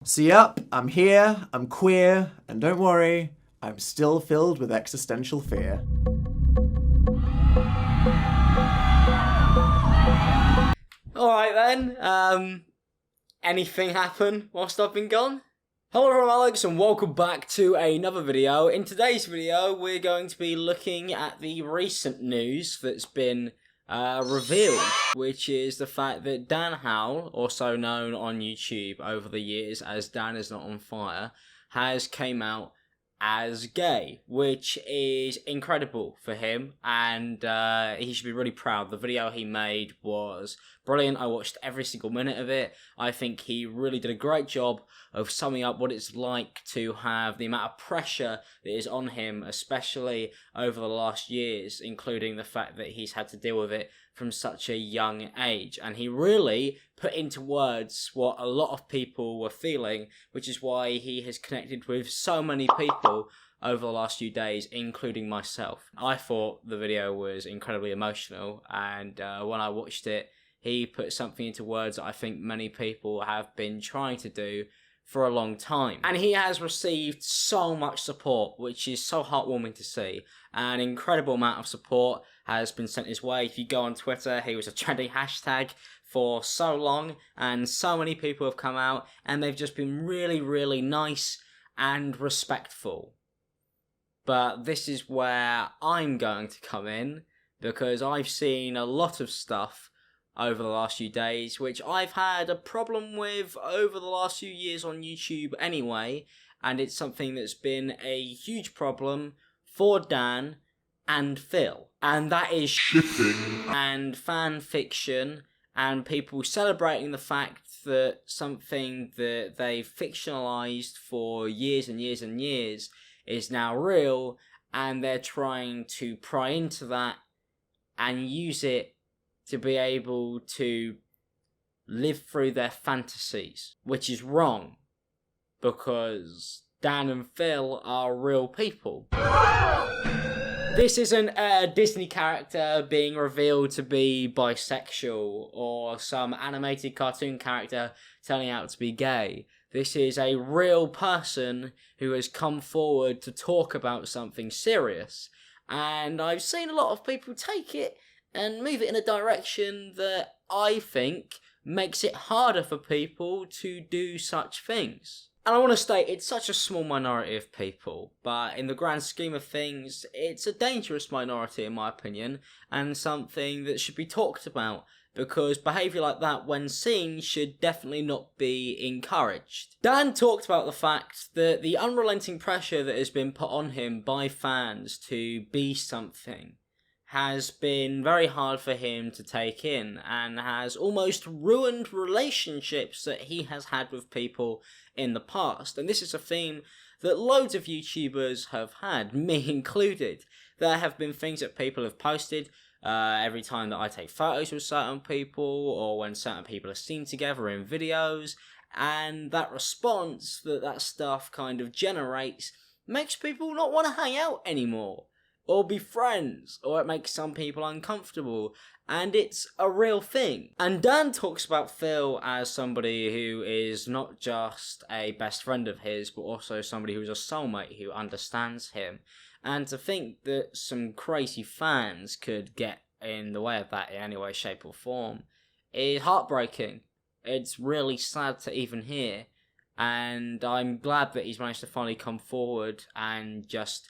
So yep, I'm here, I'm queer, and don't worry, I'm still filled with existential fear. Alright then, anything happen whilst I've been gone? Hello, I'm Alex and welcome back to another video. In today's video, we're going to be looking at the recent news that's been revealed, which is the fact that Dan Howell, also known on YouTube over the years as danisinotonfire, has came out as gay, which is incredible for him, and he should be really proud. The video he made was brilliant. I watched every single minute of it. I think he really did a great job of summing up what it's like to have the amount of pressure that is on him, especially over the last years, including the fact that he's had to deal with it from such a young age. And he really put into words what a lot of people were feeling, which is why he has connected with so many people over the last few days, including myself. I thought the video was incredibly emotional, and when I watched it, he put something into words that I think many people have been trying to do for a long time. And he has received so much support, which is so heartwarming to see. An incredible amount of support has been sent his way. If you go on Twitter, he was a trending hashtag for so long, and so many people have come out, and they've just been really, really nice and respectful. But this is where I'm going to come in, because I've seen a lot of stuff over the last few days, which I've had a problem with over the last few years on YouTube anyway, and it's something that's been a huge problem for Dan and Phil. And that is shipping and fan fiction, and people celebrating the fact that something that they've fictionalized for years and years and years is now real, and they're trying to pry into that and use it to be able to live through their fantasies, which is wrong, because Dan and Phil are real people. This isn't a Disney character being revealed to be bisexual, or some animated cartoon character turning out to be gay. This is a real person who has come forward to talk about something serious, and I've seen a lot of people take it and move it in a direction that I think makes it harder for people to do such things. And I want to state, it's such a small minority of people, but in the grand scheme of things, it's a dangerous minority in my opinion, and something that should be talked about, because behaviour like that, when seen, should definitely not be encouraged. Dan talked about the fact that the unrelenting pressure that has been put on him by fans to be something has been very hard for him to take in, and has almost ruined relationships that he has had with people in the past. And this is a theme that loads of YouTubers have had, me included. There have been things that people have posted every time that I take photos with certain people, or when certain people are seen together in videos, and that response that stuff kind of generates makes people not want to hang out anymore, or be friends, or it makes some people uncomfortable, and it's a real thing. And Dan talks about Phil as somebody who is not just a best friend of his, but also somebody who's a soulmate who understands him. And to think that some crazy fans could get in the way of that in any way, shape or form is heartbreaking. It's really sad to even hear, and I'm glad that he's managed to finally come forward and just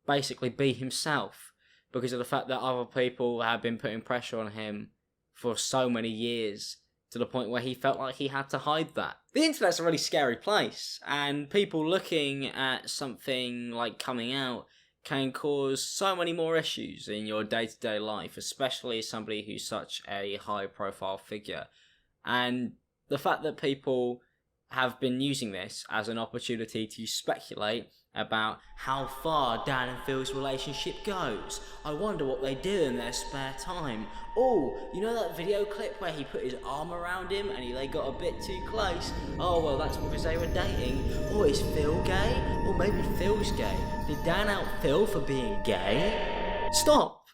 basically be himself, because of the fact that other people have been putting pressure on him for so many years, to the point where he felt like he had to hide that. The internet's a really scary place, and people looking at something like coming out can cause so many more issues in your day-to-day life, especially as somebody who's such a high-profile figure. And the fact that people have been using this as an opportunity to speculate about how far Dan and Phil's relationship goes. I wonder what they do in their spare time. Oh, you know that video clip where he put his arm around him and they got a bit too close? Oh, well, that's because they were dating. Oh, is Phil gay? Or maybe Phil's gay. Did Dan out Phil for being gay? Stop!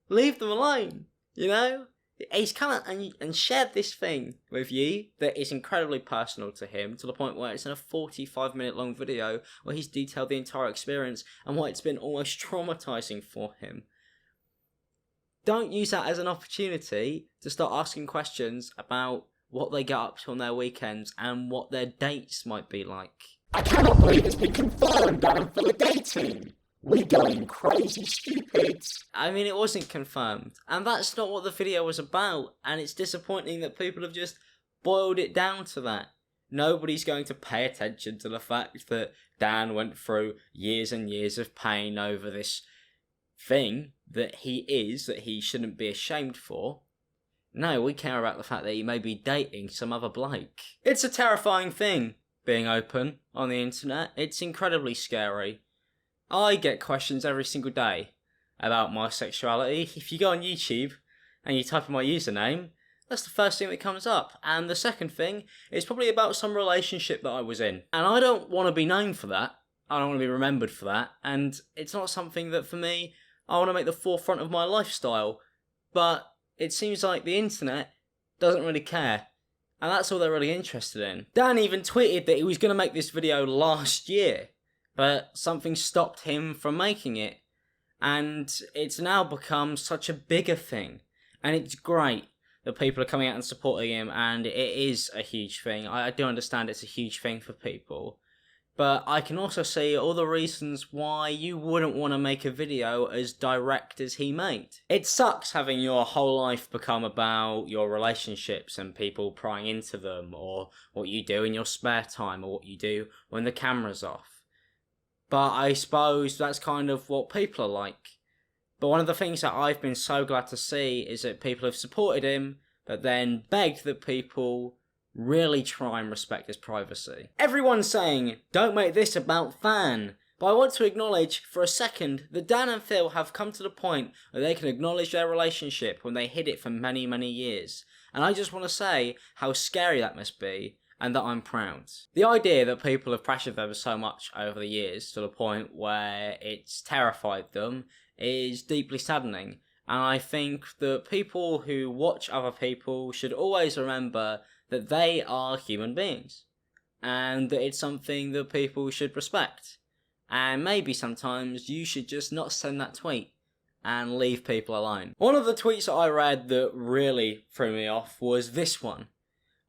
Leave them alone, you know? He's come out and shared this thing with you that is incredibly personal to him, to the point where it's in a 45-minute long video where he's detailed the entire experience and why it's been almost traumatizing for him. Don't use that as an opportunity to start asking questions about what they get up to on their weekends and what their dates might be like. I cannot believe it's been confirmed that I'm for dating. We're going crazy stupid. I mean, it wasn't confirmed, and that's not what the video was about, and it's disappointing that people have just boiled it down to that. Nobody's going to pay attention to the fact that Dan went through years and years of pain over this thing that he shouldn't be ashamed for. No, we care about the fact that he may be dating some other bloke. It's a terrifying thing, being open on the internet. It's incredibly scary. I get questions every single day about my sexuality. If you go on YouTube and you type in my username, that's the first thing that comes up. And the second thing is probably about some relationship that I was in. And I don't want to be known for that. I don't want to be remembered for that. And it's not something that, for me, I want to make the forefront of my lifestyle. But it seems like the internet doesn't really care. And that's all they're really interested in. Dan even tweeted that he was going to make this video last year, but something stopped him from making it. And it's now become such a bigger thing. And it's great that people are coming out and supporting him, and it is a huge thing. I do understand it's a huge thing for people. But I can also see all the reasons why you wouldn't want to make a video as direct as he made. It sucks having your whole life become about your relationships and people prying into them, or what you do in your spare time, or what you do when the camera's off. But I suppose that's kind of what people are like. But one of the things that I've been so glad to see is that people have supported him, but then begged that people really try and respect his privacy. Everyone's saying, don't make this about Fan. But I want to acknowledge for a second that Dan and Phil have come to the point where they can acknowledge their relationship when they hid it for many, many years. And I just want to say how scary that must be, and that I'm proud. The idea that people have pressured them so much over the years to the point where it's terrified them is deeply saddening. And I think that people who watch other people should always remember that they are human beings, and that it's something that people should respect. And maybe sometimes you should just not send that tweet and leave people alone. One of the tweets that I read that really threw me off was this one.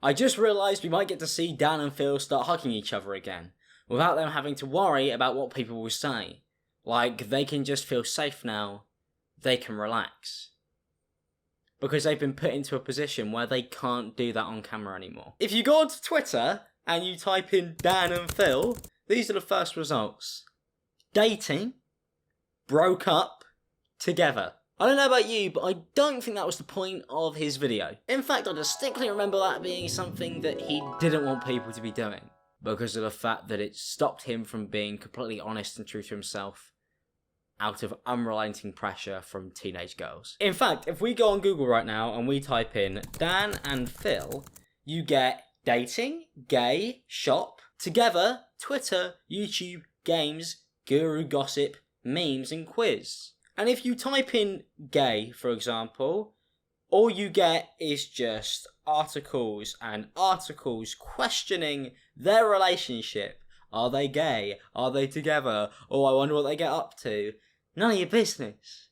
I just realised we might get to see Dan and Phil start hugging each other again, without them having to worry about what people will say. Like, they can just feel safe now. They can relax. Because they've been put into a position where they can't do that on camera anymore. If you go onto Twitter and you type in Dan and Phil, these are the first results. Dating, broke up, together. I don't know about you, but I don't think that was the point of his video. In fact, I distinctly remember that being something that he didn't want people to be doing, because of the fact that it stopped him from being completely honest and true to himself, out of unrelenting pressure from teenage girls. In fact, if we go on Google right now and we type in Dan and Phil, you get dating, gay, shop, together, Twitter, YouTube, games, guru gossip, memes, and quiz. And if you type in gay, for example, all you get is just articles and articles questioning their relationship. Are they gay? Are they together? Oh, I wonder what they get up to. None of your business.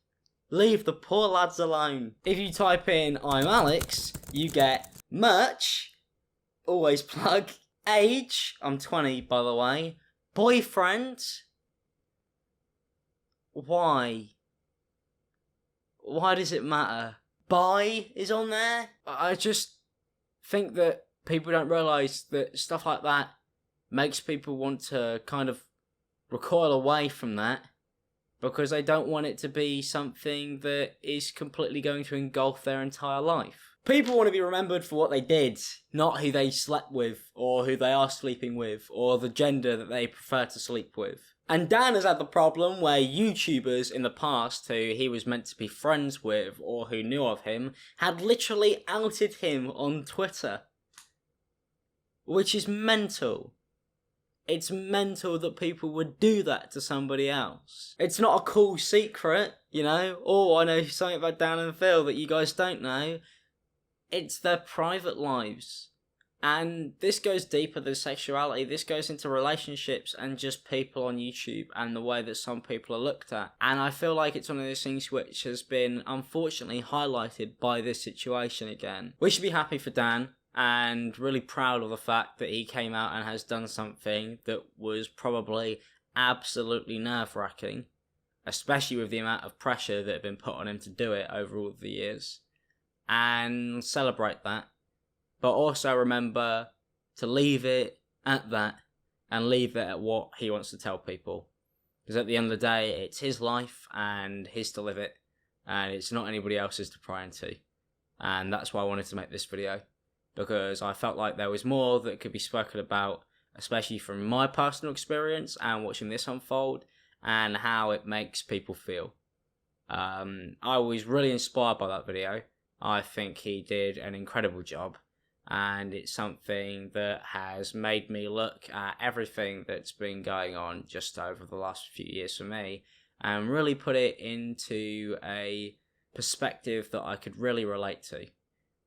Leave the poor lads alone. If you type in ImAllexx, you get merch, always plug, age, I'm 20 by the way, boyfriend. Why? Why does it matter? Bi is on there. I just think that people don't realise that stuff like that makes people want to kind of recoil away from that, because they don't want it to be something that is completely going to engulf their entire life. People want to be remembered for what they did, not who they slept with, or who they are sleeping with, or the gender that they prefer to sleep with. And Dan has had the problem where YouTubers in the past who he was meant to be friends with, or who knew of him, had literally outed him on Twitter. Which is mental. It's mental that people would do that to somebody else. It's not a cool secret, you know? Oh, I know something about Dan and Phil that you guys don't know. it's their private lives. And this goes deeper than sexuality. This goes into relationships and just people on YouTube and the way that some people are looked at. And I feel like it's one of those things which has been unfortunately highlighted by this situation again. We should be happy for Dan and really proud of the fact that he came out and has done something that was probably absolutely nerve-wracking, especially with the amount of pressure that had been put on him to do it over all the years. And celebrate that. But also remember to leave it at that and leave it at what he wants to tell people. Because at the end of the day, it's his life and his to live it. And it's not anybody else's to pry into. And that's why I wanted to make this video. Because I felt like there was more that could be spoken about, especially from my personal experience and watching this unfold and how it makes people feel. I was really inspired by that video. I think he did an incredible job. And it's something that has made me look at everything that's been going on just over the last few years for me and really put it into a perspective that I could really relate to.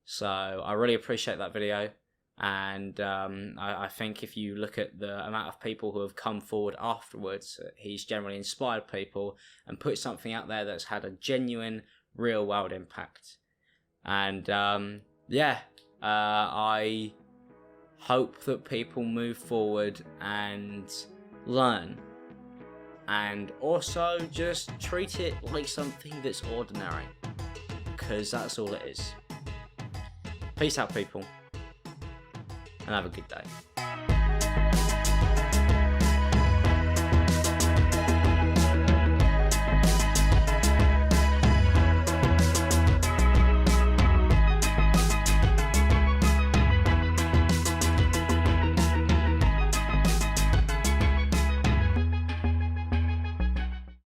So I really appreciate that video, and I think if you look at the amount of people who have come forward afterwards, he's generally inspired people and put something out there that's had a genuine real world impact. And I hope that people move forward and learn, and also just treat it like something that's ordinary, because that's all it is. Peace out, people, and have a good day.